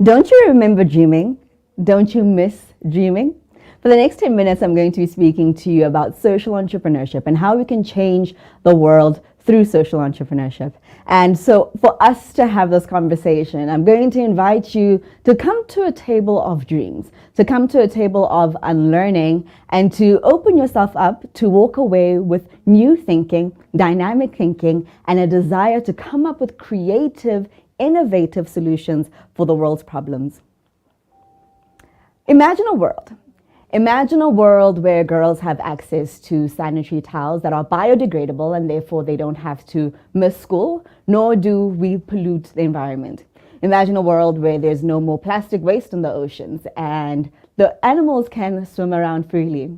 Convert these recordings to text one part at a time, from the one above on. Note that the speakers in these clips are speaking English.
Don't you remember dreaming? Don't you miss dreaming? For the next 10 minutes, I'm going to be speaking to you about social entrepreneurship and how we can change the world through social entrepreneurship. And so for us to have this conversation, I'm going to invite you to come to a table of dreams, to come to a table of unlearning, and to open yourself up to walk away with new thinking, dynamic thinking, and a desire to come up with creative, innovative solutions for the world's problems. Imagine a world. Imagine a world where girls have access to sanitary towels that are biodegradable and therefore they don't have to miss school, nor do we pollute the environment. Imagine a world where there's no more plastic waste in the oceans and the animals can swim around freely.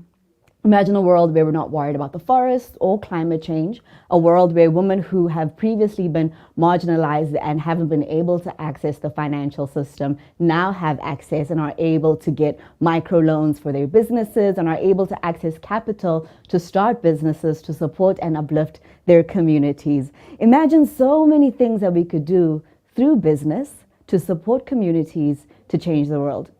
Imagine a world where we're not worried about the forest or climate change, a world where women who have previously been marginalized and haven't been able to access the financial system now have access and are able to get microloans for their businesses and are able to access capital to start businesses to support and uplift their communities. Imagine so many things that we could do through business to support communities to change the world.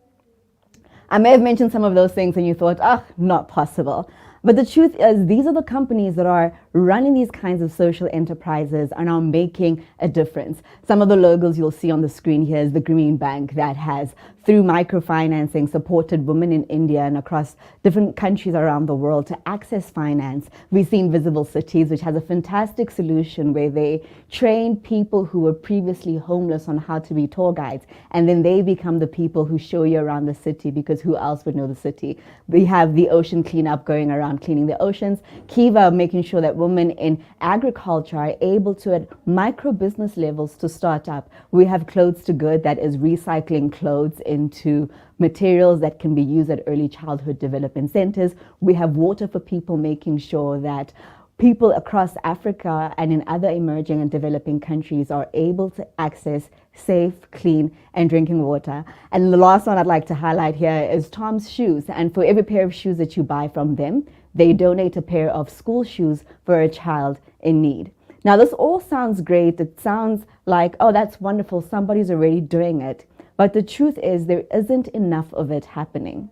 I may have mentioned some of those things and you thought, not possible. But the truth is, these are the companies that are running these kinds of social enterprises and are making a difference. Some of the logos you'll see on the screen here is the Green Bank that has, through microfinancing, supported women in India and across different countries around the world to access finance. We've seen Visible Cities, which has a fantastic solution where they train people who were previously homeless on how to be tour guides, and then they become the people who show you around the city, because who else would know the city? We have the ocean cleanup going around cleaning the oceans. Kiva making sure that women in agriculture are able to, at micro business levels, to start up. We have Clothes to Good that is recycling clothes into materials that can be used at early childhood development centers. We have Water for People making sure that people across Africa and in other emerging and developing countries are able to access safe, clean, and drinking water. And the last one I'd like to highlight here is Tom's Shoes. And for every pair of shoes that you buy from them, they donate a pair of school shoes for a child in need. Now, this all sounds great. It sounds like, oh, that's wonderful. Somebody's already doing it. But the truth is, there isn't enough of it happening.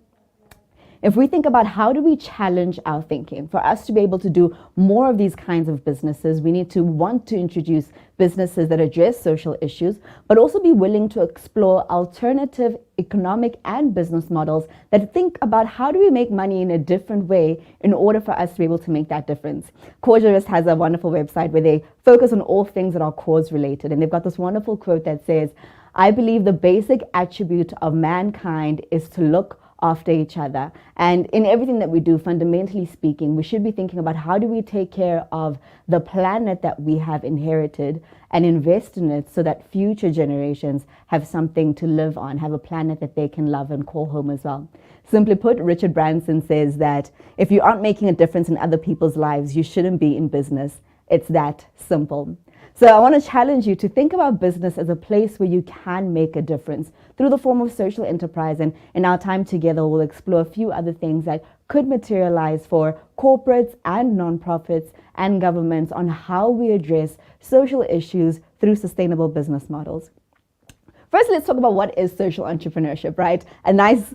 If we think about how do we challenge our thinking, for us to be able to do more of these kinds of businesses, we need to want to introduce businesses that address social issues, but also be willing to explore alternative economic and business models that think about how do we make money in a different way in order for us to be able to make that difference. Causurist has a wonderful website where they focus on all things that are cause related. And they've got this wonderful quote that says, "I believe the basic attribute of mankind is to look after each other." And in everything that we do, fundamentally speaking, we should be thinking about how do we take care of the planet that we have inherited and invest in it so that future generations have something to live on, have a planet that they can love and call home as well. Simply put, Richard Branson says that if you aren't making a difference in other people's lives, you shouldn't be in business. It's that simple. So I want to challenge you to think about business as a place where you can make a difference through the form of social enterprise. And in our time together, we'll explore a few other things that could materialize for corporates and nonprofits and governments on how we address social issues through sustainable business models. First, let's talk about what is social entrepreneurship, right? A nice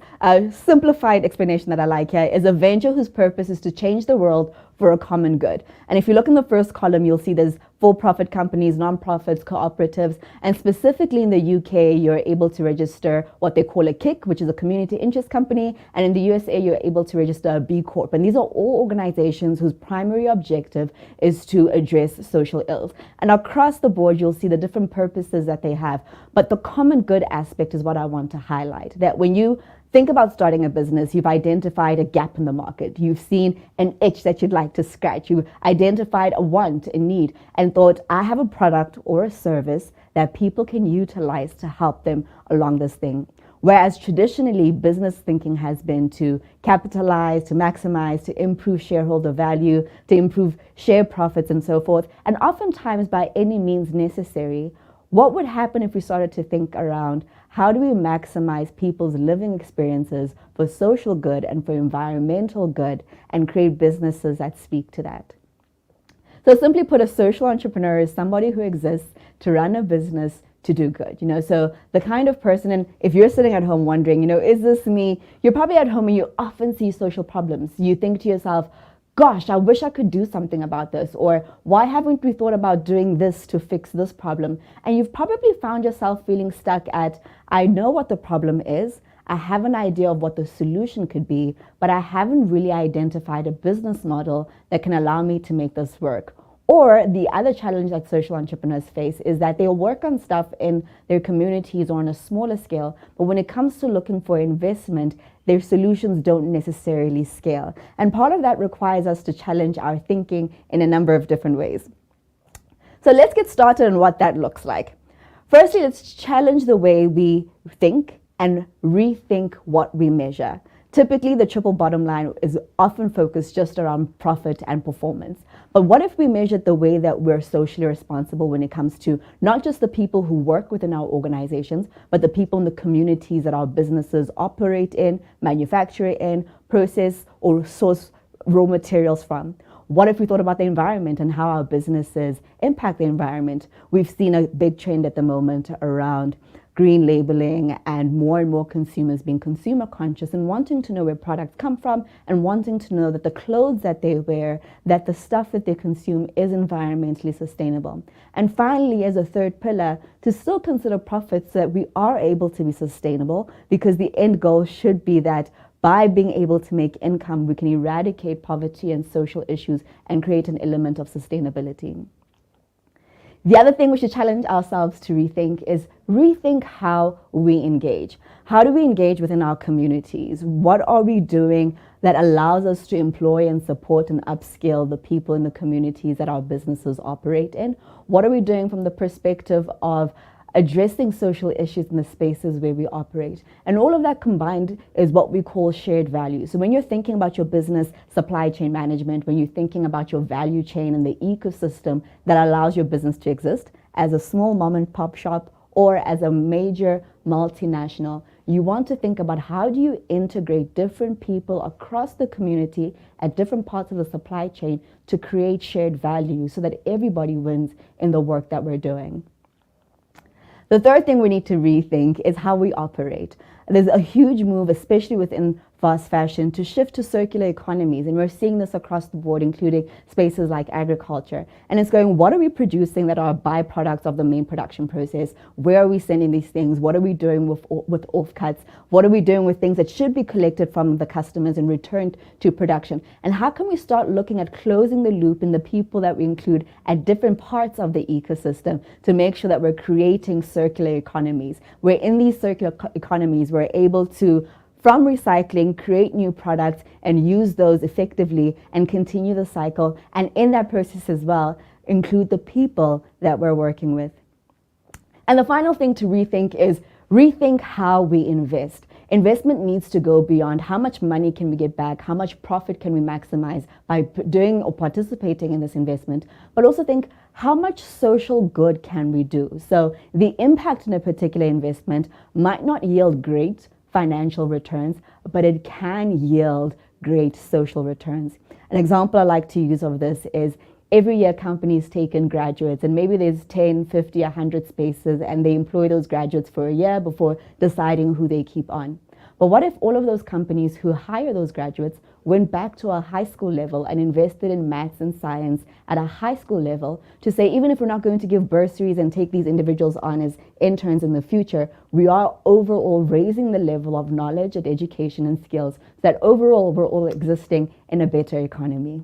simplified explanation that I like here is a venture whose purpose is to change the world for a common good. And if you look in the first column, you'll see there's for-profit companies, non-profits, cooperatives, and specifically in the UK, you're able to register what they call a KIC, which is a community interest company. And in the USA, you're able to register a B Corp. And these are all organizations whose primary objective is to address social ills. And across the board, you'll see the different purposes that they have. But the common good aspect is what I want to highlight, that when you think about starting a business, you've identified a gap in the market. You've seen an itch that you'd like to scratch. You've identified a want, a need, and thought, I have a product or a service that people can utilize to help them along this thing. Whereas traditionally, business thinking has been to capitalize, to maximize, to improve shareholder value, to improve share profits and so forth. And oftentimes, by any means necessary, what would happen if we started to think around how do we maximize people's living experiences for social good and for environmental good and create businesses that speak to that? So simply put, a social entrepreneur is somebody who exists to run a business to do good, so the kind of person, and if you're sitting at home wondering, is this me? You're probably at home and you often see social problems. You think to yourself, gosh, I wish I could do something about this, or why haven't we thought about doing this to fix this problem? And you've probably found yourself feeling stuck at, I know what the problem is, I have an idea of what the solution could be, but I haven't really identified a business model that can allow me to make this work. Or the other challenge that social entrepreneurs face is that they'll work on stuff in their communities or on a smaller scale, but when it comes to looking for investment, their solutions don't necessarily scale. And part of that requires us to challenge our thinking in a number of different ways. So let's get started on what that looks like. Firstly, let's challenge the way we think and rethink what we measure. Typically, the triple bottom line is often focused just around profit and performance. But what if we measured the way that we're socially responsible when it comes to not just the people who work within our organizations, but the people in the communities that our businesses operate in, manufacture in, process, or source raw materials from? What if we thought about the environment and how our businesses impact the environment? We've seen a big trend at the moment around green labeling and more consumers being consumer conscious and wanting to know where products come from and wanting to know that the clothes that they wear, that the stuff that they consume is environmentally sustainable. And finally, as a third pillar, to still consider profits so that we are able to be sustainable, because the end goal should be that by being able to make income, we can eradicate poverty and social issues and create an element of sustainability. The other thing we should challenge ourselves to rethink is rethink how we engage. How do we engage within our communities? What are we doing that allows us to employ and support and upskill the people in the communities that our businesses operate in? What are we doing from the perspective of addressing social issues in the spaces where we operate? And all of that combined is what we call shared value. So when you're thinking about your business supply chain management, when you're thinking about your value chain and the ecosystem that allows your business to exist as a small mom and pop shop or as a major multinational, you want to think about how do you integrate different people across the community at different parts of the supply chain to create shared value so that everybody wins in the work that we're doing. The third thing we need to rethink is how we operate. There's a huge move, especially within fast fashion, to shift to circular economies. And we're seeing this across the board, including spaces like agriculture. And it's going, what are we producing that are byproducts of the main production process? Where are we sending these things? What are we doing with offcuts? What are we doing with things that should be collected from the customers and returned to production? And how can we start looking at closing the loop in the people that we include at different parts of the ecosystem to make sure that we're creating circular economies? Where in these circular economies, we're able to, from recycling, create new products and use those effectively and continue the cycle. And in that process as well, include the people that we're working with. And the final thing to rethink is rethink how we invest. Investment needs to go beyond how much money can we get back, how much profit can we maximize by doing or participating in this investment, but also think how much social good can we do? So the impact in a particular investment might not yield great financial returns, but it can yield great social returns. An example I like to use of this is every year companies take in graduates, and maybe there's 10, 50, 100 spaces, and they employ those graduates for a year before deciding who they keep on. But what if all of those companies who hire those graduates went back to a high school level and invested in maths and science at a high school level to say, even if we're not going to give bursaries and take these individuals on as interns in the future, we are overall raising the level of knowledge and education and skills so that overall we're all existing in a better economy.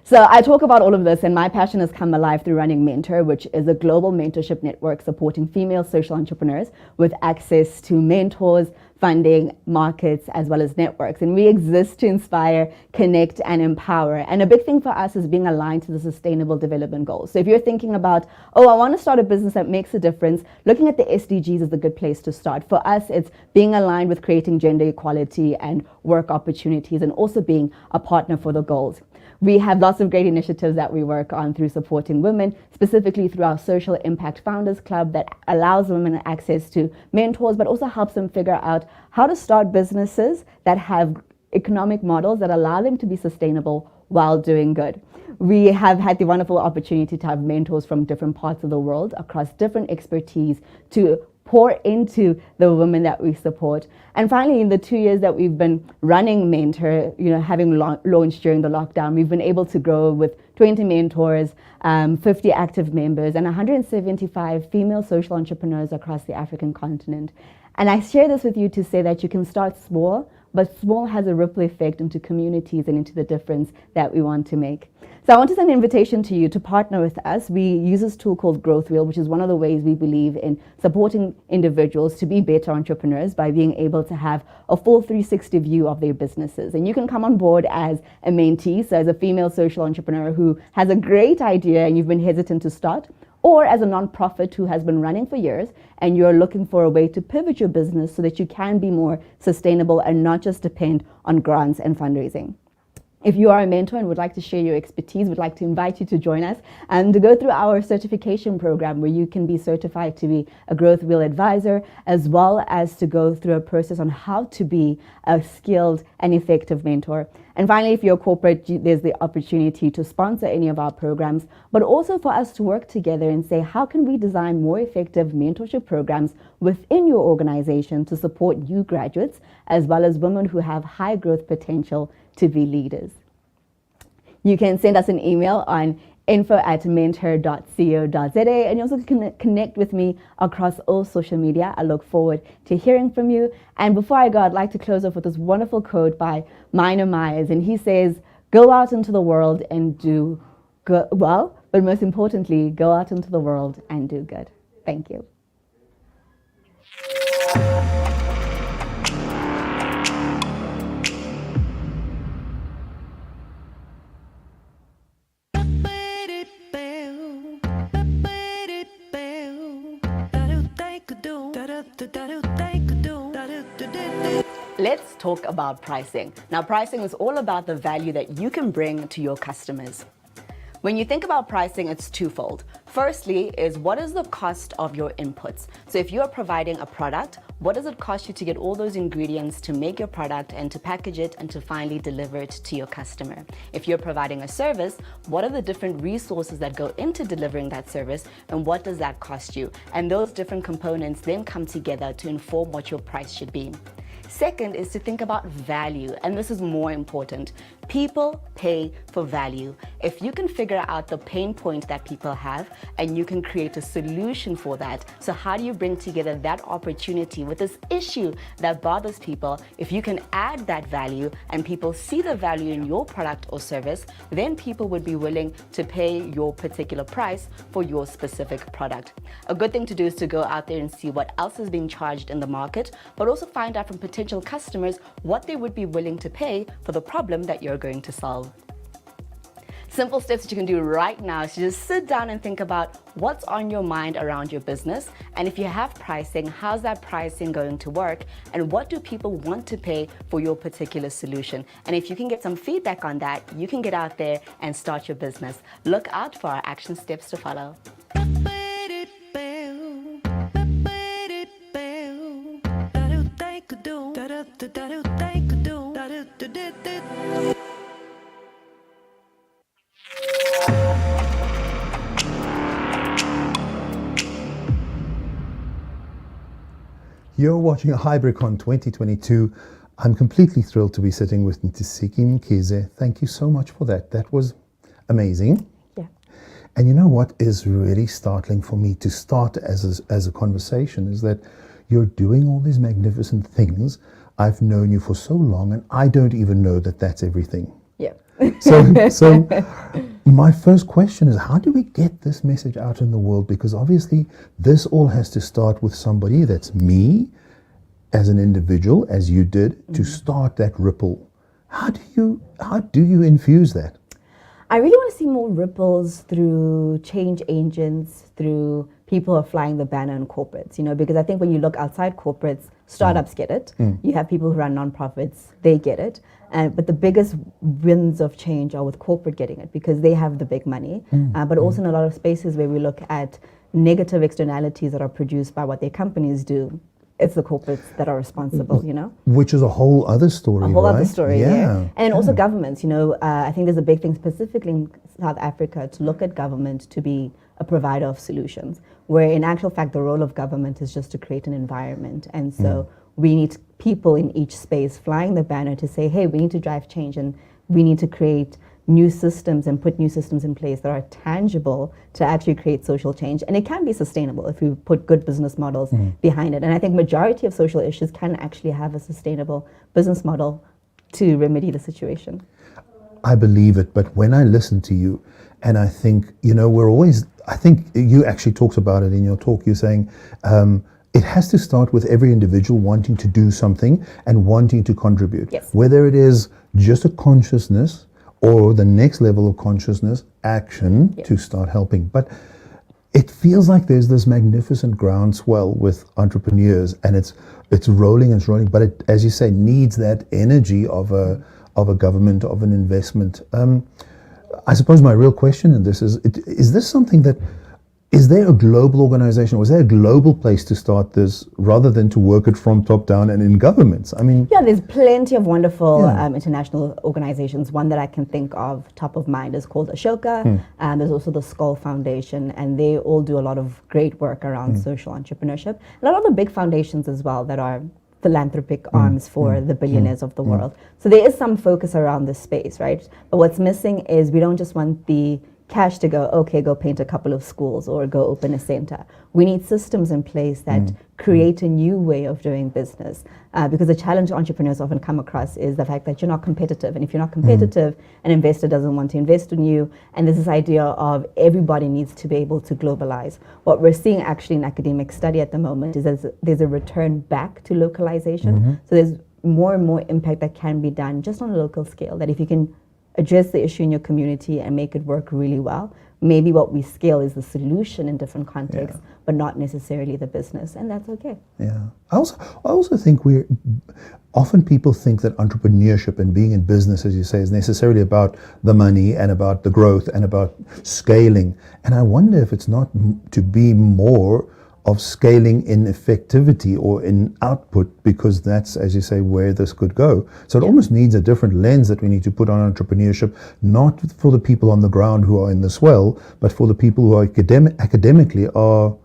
So I talk about all of this, and my passion has come alive through running Mentor, which is a global mentorship network supporting female social entrepreneurs with access to mentors, funding, markets, as well as networks. And we exist to inspire, connect, and empower. And a big thing for us is being aligned to the Sustainable Development Goals. So if you're thinking about, oh, I want to start a business that makes a difference, looking at the SDGs is a good place to start. For us, it's being aligned with creating gender equality and work opportunities, and also being a partner for the goals. We have lots of great initiatives that we work on through supporting women, specifically through our Social Impact Founders Club that allows women access to mentors, but also helps them figure out how to start businesses that have economic models that allow them to be sustainable while doing good. We have had the wonderful opportunity to have mentors from different parts of the world across different expertise to pour into the women that we support. And finally, in the 2 years that we've been running Mentor, having launched during the lockdown, we've been able to grow with 20 mentors, 50 active members, and 175 female social entrepreneurs across the African continent. And I share this with you to say that you can start small, but small has a ripple effect into communities and into the difference that we want to make. So I want to send an invitation to you to partner with us. We use this tool called Growth Wheel, which is one of the ways we believe in supporting individuals to be better entrepreneurs by being able to have a full 360 view of their businesses. And you can come on board as a mentee, so as a female social entrepreneur who has a great idea and you've been hesitant to start, or as a nonprofit who has been running for years and you're looking for a way to pivot your business so that you can be more sustainable and not just depend on grants and fundraising. If you are a mentor and would like to share your expertise, we'd like to invite you to join us and to go through our certification program where you can be certified to be a Growth Wheel advisor, as well as to go through a process on how to be a skilled and effective mentor. And finally, if you're corporate, there's the opportunity to sponsor any of our programs, but also for us to work together and say, how can we design more effective mentorship programs within your organization to support you graduates, as well as women who have high growth potential to be leaders. You can send us an email on info@mentor.co.za, and you also can connect with me across all social media. I look forward to hearing from you. And before I go, I'd like to close off with this wonderful quote by Minor Myers, and he says, "Go out into the world and do well, but most importantly, go out into the world and do good." Thank you. Let's talk about pricing. Now, pricing is all about the value that you can bring to your customers. When you think about pricing, it's twofold. Firstly is, what is the cost of your inputs? So if you are providing a product, what does it cost you to get all those ingredients to make your product and to package it and to finally deliver it to your customer? If you're providing a service, what are the different resources that go into delivering that service and what does that cost you? And those different components then come together to inform what your price should be. Second is to think about value, and this is more important. People pay for value. If you can figure out the pain point that people have and you can create a solution for that, so how do you bring together that opportunity with this issue that bothers people? If you can add that value and people see the value in your product or service, then people would be willing to pay your particular price for your specific product. A good thing to do is to go out there and see what else is being charged in the market, but also find out from potential customers what they would be willing to pay for the problem that you're going to solve. Simple steps that you can do right now is to just sit down and think about what's on your mind around your business, and if you have pricing, how's that pricing going to work, and what do people want to pay for your particular solution? And if you can get some feedback on that, you can get out there and start your business. Look out for our action steps to follow. You're watching HybriCON 2022. I'm completely thrilled to be sitting with Ntsiki Mkhize. Thank you so much for that. That was amazing. Yeah. And you know what is really startling for me to start as a conversation is that you're doing all these magnificent things. I've known you for so long and I don't even know that that's everything. Yeah. So my first question is, how do we get this message out in the world? Because obviously this all has to start with somebody that's me as an individual, as you did, to start that ripple. How do you infuse that? I really want to see more ripples through change agents, through people who are flying the banner in corporates, because I think when you look outside corporates, startups get it. You have people who run nonprofits, they get it. But the biggest wins of change are with corporate getting it because they have the big money. But also in a lot of spaces where we look at negative externalities that are produced by what their companies do, it's the corporates that are responsible, you know? Which is a whole other story, A whole right? other story, yeah. And also yeah. governments, you know, I think there's a big thing specifically in South Africa to look at government to be a provider of solutions, where in actual fact the role of government is just to create an environment. And so we need people in each space flying the banner to say, hey, we need to drive change and we need to create new systems and put new systems in place that are tangible to actually create social change. And it can be sustainable if you put good business models behind it. And I think majority of social issues can actually have a sustainable business model to remedy the situation. I believe it, but when I listen to you, and I think, you know, I think you actually talked about it in your talk, you're saying, it has to start with every individual wanting to do something and wanting to contribute. Yes. Whether it is just a consciousness or the next level of consciousness, action to start helping. But it feels like there's this magnificent groundswell with entrepreneurs, and it's rolling and it's rolling, but it, as you say, needs that energy of a government, of an investment. I suppose my real question in this is this something that, is there a global organization, or is there a global place to start this rather than to work it from top down and in governments? I mean, yeah, there's plenty of wonderful international organizations. One that I can think of top of mind is called Ashoka. There's also the Skull Foundation, and they all do a lot of great work around social entrepreneurship. And a lot of the big foundations as well that are philanthropic arms for the billionaires of the world. So there is some focus around this space, right? But what's missing is we don't just want the cash to go, okay, go paint a couple of schools or go open a center. We need systems in place that create a new way of doing business. Because the challenge entrepreneurs often come across is the fact that you're not competitive. And if you're not competitive, an investor doesn't want to invest in you. And there's this idea of everybody needs to be able to globalize. What we're seeing actually in academic study at the moment is there's a return back to localization. So there's more and more impact that can be done just on a local scale, that if you can address the issue in your community and make it work really well, maybe what we scale is the solution in different contexts, but not necessarily the business, and that's okay. Yeah. I also think often people think that entrepreneurship and being in business, as you say, is necessarily about the money and about the growth and about scaling. And I wonder if it's not to be more of scaling in effectivity or in output, because that's, as you say, where this could go. So it almost needs a different lens that we need to put on entrepreneurship, not for the people on the ground who are in the swell, but for the people who are academically are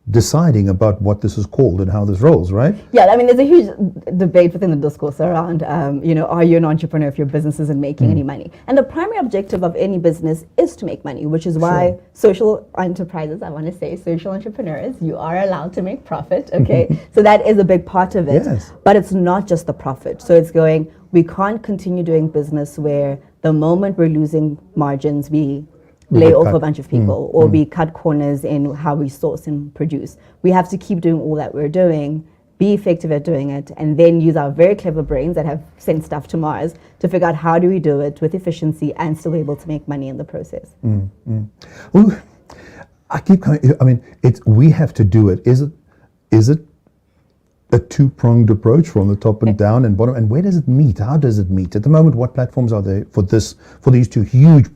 deciding about what this is called and how this rolls, right? Yeah, I mean, there's a huge debate within the discourse around, you know, are you an entrepreneur if your business isn't making any money? And the primary objective of any business is to make money, which is why social enterprises, I want to say social entrepreneurs, you are allowed to make profit, okay? So that is a big part of it, but it's not just the profit. So it's going, we can't continue doing business where the moment we're losing margins, we lay off a bunch of people, or we cut corners in how we source and produce. We have to keep doing all that we're doing, be effective at doing it, and then use our very clever brains that have sent stuff to Mars to figure out how do we do it with efficiency and still be able to make money in the process. Well, I keep coming, I mean, we have to do it. Is it a two-pronged approach from the top and down and bottom, and where does it meet? How does it meet? At the moment, what platforms are there for these two huge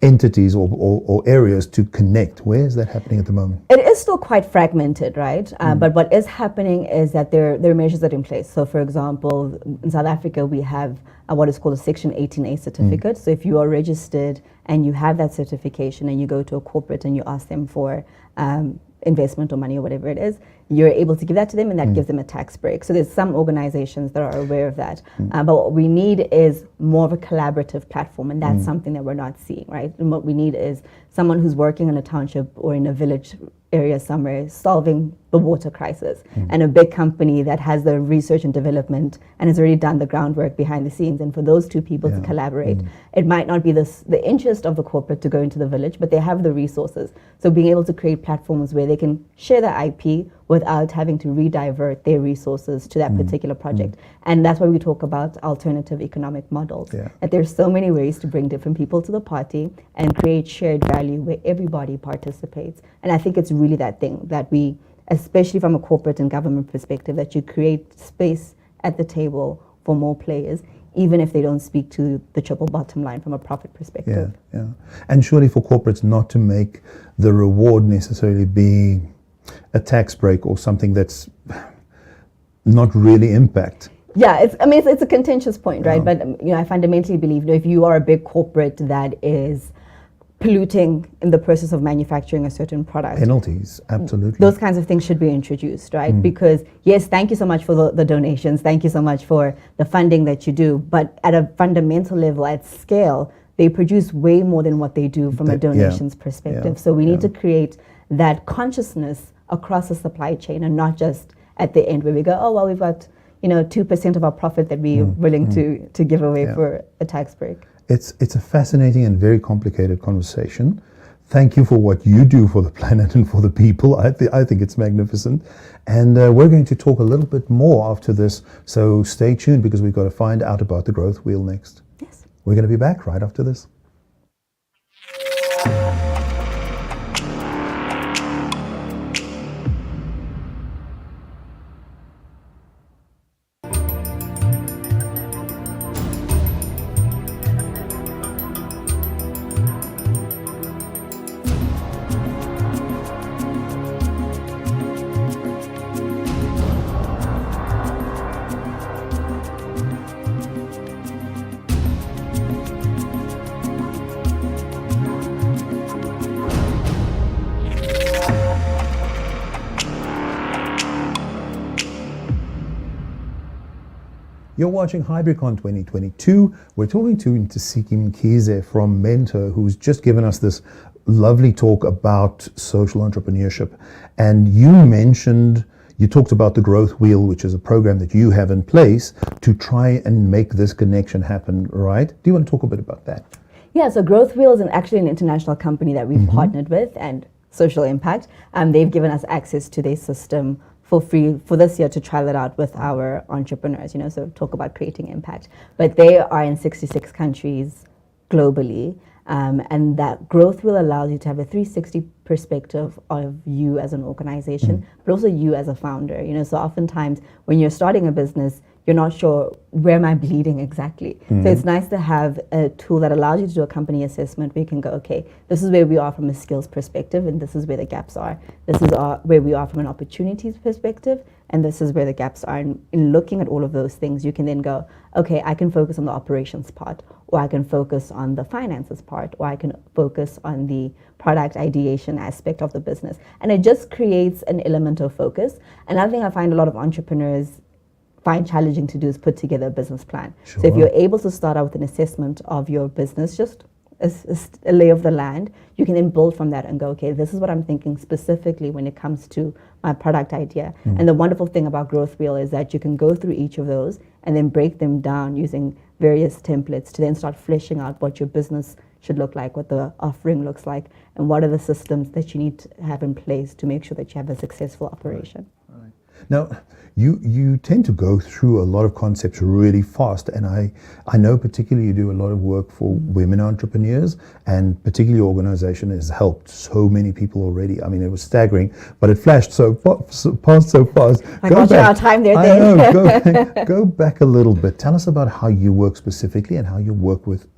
entities or areas to connect? Where is that happening at the moment? It is still quite fragmented, right? But what is happening is that there are measures that are in place. So for example, in South Africa, we have what is called a Section 18A certificate. So if you are registered and you have that certification and you go to a corporate and you ask them for investment or money or whatever it is, you're able to give that to them, and that gives them a tax break. So there's some organizations that are aware of that. But what we need is more of a collaborative platform, and that's something that we're not seeing, right? And what we need is someone who's working in a township or in a village area somewhere solving the water crisis, and a big company that has the research and development and has already done the groundwork behind the scenes. And for those two people to collaborate, it might not be the interest of the corporate to go into the village, but they have the resources. So being able to create platforms where they can share their IP without having to re-divert their resources to that particular project. And that's why we talk about alternative economic models. That there's so many ways to bring different people to the party and create shared value where everybody participates. And I think it's really that thing that we, especially from a corporate and government perspective, that you create space at the table for more players, even if they don't speak to the triple bottom line from a profit perspective. And surely for corporates not to make the reward necessarily be a tax break or something that's not really impact. Yeah, it's a contentious point, right? But I fundamentally believe if you are a big corporate that is polluting in the process of manufacturing a certain product, Penalties, absolutely. those kinds of things should be introduced, right? Because yes, thank you so much for the donations, thank you so much for the funding that you do, but at a fundamental level, at scale, they produce way more than what they do from a donations perspective. So we need to create that consciousness across the supply chain, and not just at the end where we go, oh well, we've got 2% of our profit that we're willing to give away for a tax break. It's a fascinating and very complicated conversation. Thank you for what you do for the planet and for the people. I think it's magnificent. And we're going to talk a little bit more after this, so stay tuned, because we've got to find out about the growth wheel next. Yes. We're going to be back right after this. You're watching HybriCON 2022. We're talking to Ntsiki Mkhize from Mentor, who's just given us this lovely talk about social entrepreneurship. And you talked about the growth wheel, which is a program that you have in place to try and make this connection happen, right? Do you want to talk a bit about that? Yeah, so Growth Wheel is actually an international company that we've partnered with, and Social Impact. They've given us access to their system for free for this year to trial it out with our entrepreneurs, so talk about creating impact. But they are in 66 countries globally, and that growth will allow you to have a 360 perspective of you as an organization, but also you as a founder. So oftentimes when you're starting a business, you're not sure, where am I bleeding exactly? So it's nice to have a tool that allows you to do a company assessment where you can go, okay, this is where we are from a skills perspective, and this is where the gaps are. This is where we are from an opportunities perspective, and this is where the gaps are. And in looking at all of those things, you can then go, okay, I can focus on the operations part, or I can focus on the finances part, or I can focus on the product ideation aspect of the business. And it just creates an element of focus. Another thing I find a lot of entrepreneurs find challenging to do is put together a business plan. Sure. So if you're able to start out with an assessment of your business, just a lay of the land, you can then build from that and go, okay, this is what I'm thinking specifically when it comes to my product idea. And the wonderful thing about Growth Wheel is that you can go through each of those and then break them down using various templates to then start fleshing out what your business should look like, what the offering looks like, and what are the systems that you need to have in place to make sure that you have a successful operation. Right. Now, you tend to go through a lot of concepts really fast, and I know particularly you do a lot of work for women entrepreneurs, and particularly your organization has helped so many people already. I mean, it was staggering, but it flashed so fast. I got you our time there, Dave. I know. Go back a little bit. Tell us about how you work specifically and how you work with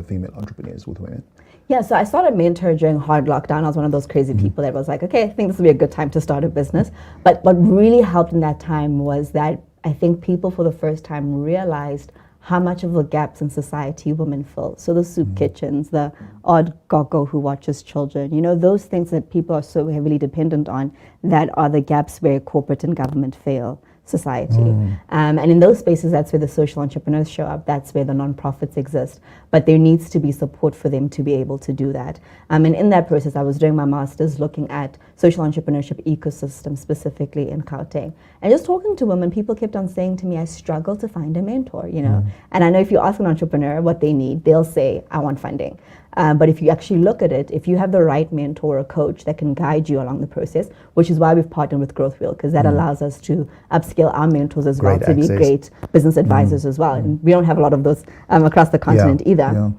female entrepreneurs, with women. Yeah, so I started Mentor during hard lockdown. I was one of those crazy people that was like, okay, I think this would be a good time to start a business. But what really helped in that time was that I think people for the first time realized how much of the gaps in society women fill. So the soup kitchens, the odd gogo who watches children, those things that people are so heavily dependent on, that are the gaps where corporate and government fail society. And in those spaces, that's where the social entrepreneurs show up. That's where the nonprofits exist. But there needs to be support for them to be able to do that. And in that process, I was doing my master's looking at social entrepreneurship ecosystem, specifically in Gauteng. And just talking to women, people kept on saying to me, I struggle to find a mentor, And I know if you ask an entrepreneur what they need, they'll say, I want funding. But if you actually look at it, if you have the right mentor or coach that can guide you along the process, which is why we've partnered with Growth Wheel, because that allows us to upskill our mentors as well to be great business advisors as well. And we don't have a lot of those across the continent either. Yeah.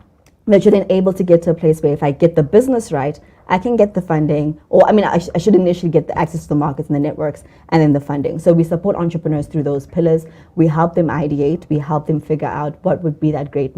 That you're then able to get to a place where if I get the business right, I can get the funding, or I should initially get the access to the markets and the networks and then the funding. So we support entrepreneurs through those pillars. We help them ideate. We help them figure out what would be that great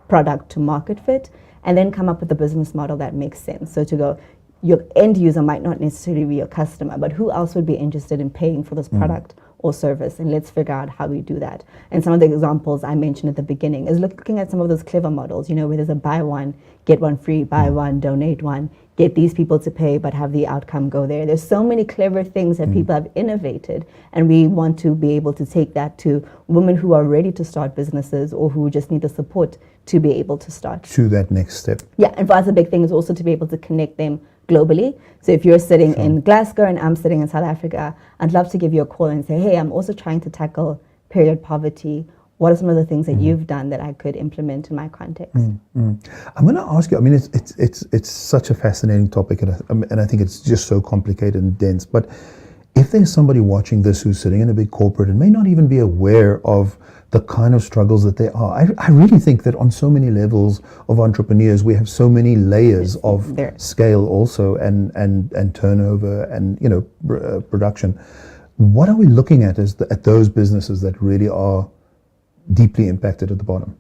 product to market fit, and then come up with a business model that makes sense. So to go, your end user might not necessarily be your customer, but who else would be interested in paying for this product or service, and let's figure out how we do that. And some of the examples I mentioned at the beginning is looking at some of those clever models, you know, where there's a buy one, get one free, buy one, donate one, get these people to pay, but have the outcome go there. There's so many clever things that people have innovated, and we want to be able to take that to women who are ready to start businesses or who just need the support to be able to start. To that next step. Yeah, and for us, a big thing is also to be able to connect them globally. So if you're sitting in Glasgow and I'm sitting in South Africa, I'd love to give you a call and say, hey, I'm also trying to tackle period poverty. What are some of the things that you've done that I could implement in my context? I'm going to ask you, I mean, it's such a fascinating topic, and I think it's just so complicated and dense, but if there's somebody watching this who's sitting in a big corporate and may not even be aware of the kind of struggles that there are, I really think that on so many levels of entrepreneurs, we have so many layers of scale also, and turnover and, you know, production. What are we looking at at those businesses that really are deeply impacted at the bottom?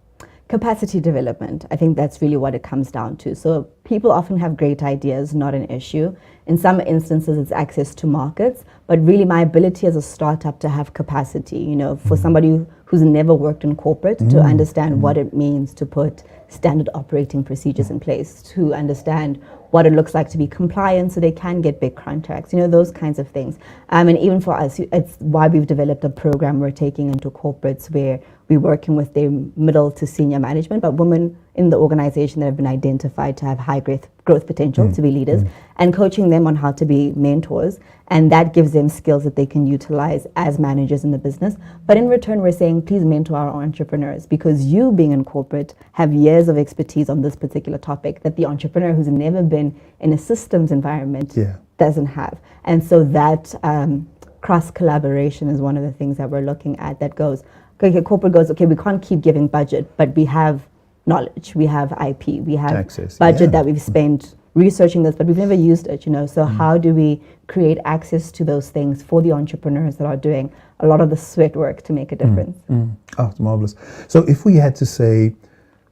Capacity development. I think that's really what it comes down to. So people often have great ideas, not an issue. In some instances, it's access to markets, but really my ability as a startup to have capacity, you know, for somebody who's never worked in corporate to understand what it means to put standard operating procedures in place, to understand what it looks like to be compliant so they can get big contracts, you know, those kinds of things. And even for us, it's why we've developed a program we're taking into corporates where we're working with their middle to senior management, but women in the organization that have been identified to have high growth potential to be leaders, and coaching them on how to be mentors. And that gives them skills that they can utilize as managers in the business. But in return, we're saying, please mentor our entrepreneurs, because you being in corporate have years of expertise on this particular topic that the entrepreneur who's never been in a systems environment doesn't have. And so that cross collaboration is one of the things that we're looking at that goes, okay, corporate goes, okay, we can't keep giving budget, but we have knowledge, we have IP, we have access, budget that we've spent researching this, but we've never used it, you know. So how do we create access to those things for the entrepreneurs that are doing a lot of the sweat work to make a difference? Oh, it's marvelous. So if we had to say,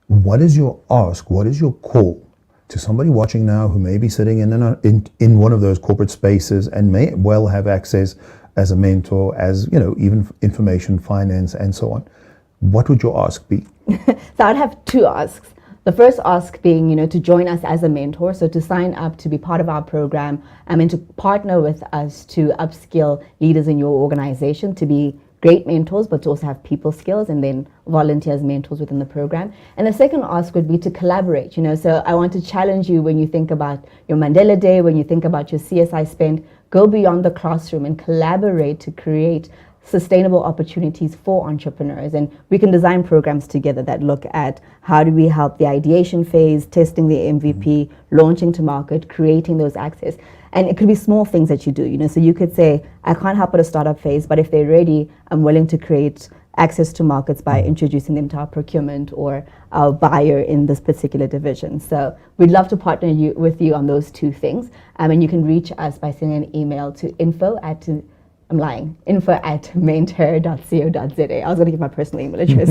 what is your ask, what is your call to somebody watching now who may be sitting in one of those corporate spaces and may well have access as a mentor, as, you know, even information, finance, and so on, what would your ask be? So I'd have two asks. The first ask being, you know, to join us as a mentor, so to sign up to be part of our program and to partner with us to upskill leaders in your organization to be great mentors, but to also have people skills and then volunteer as mentors within the program. And the second ask would be to collaborate, you know. So I want to challenge you when you think about your Mandela Day, when you think about your CSI spend, go beyond the classroom and collaborate to create sustainable opportunities for entrepreneurs. And we can design programs together that look at how do we help the ideation phase, testing the MVP, launching to market, creating those access. And it could be small things that you do, you know. So you could say, I can't help at a startup phase, but if they're ready, I'm willing to create access to markets by introducing them to our procurement or our buyer in this particular division. So we'd love to partner with you on those two things. And you can reach us by sending an email to info@mentor.co.za. I was going to give my personal email address.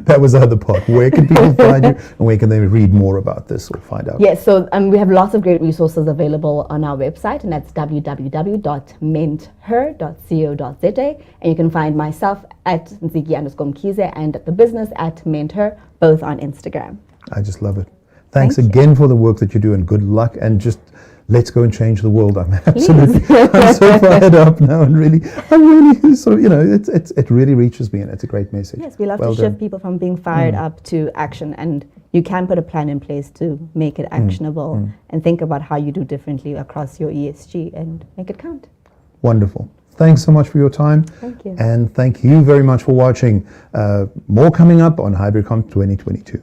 That was the other part. Where can people find you, and where can they read more about this or find out? Yes, so we have lots of great resources available on our website, and that's www.mentor.co.za. And you can find myself at Ntsiki_Mkhize and the business at Mentor, both on Instagram. I just love it. Thanks again for the work that you do, and good luck, and just let's go and change the world. I'm absolutely, I'm so fired up now, and I'm really sort of, you know, it really reaches me, and it's a great message. Yes, we love to shift people from being fired up to action, and you can put a plan in place to make it actionable and think about how you do differently across your ESG and make it count. Wonderful. Thanks so much for your time. Thank you. And thank you very much for watching. More coming up on HybriCON 2022.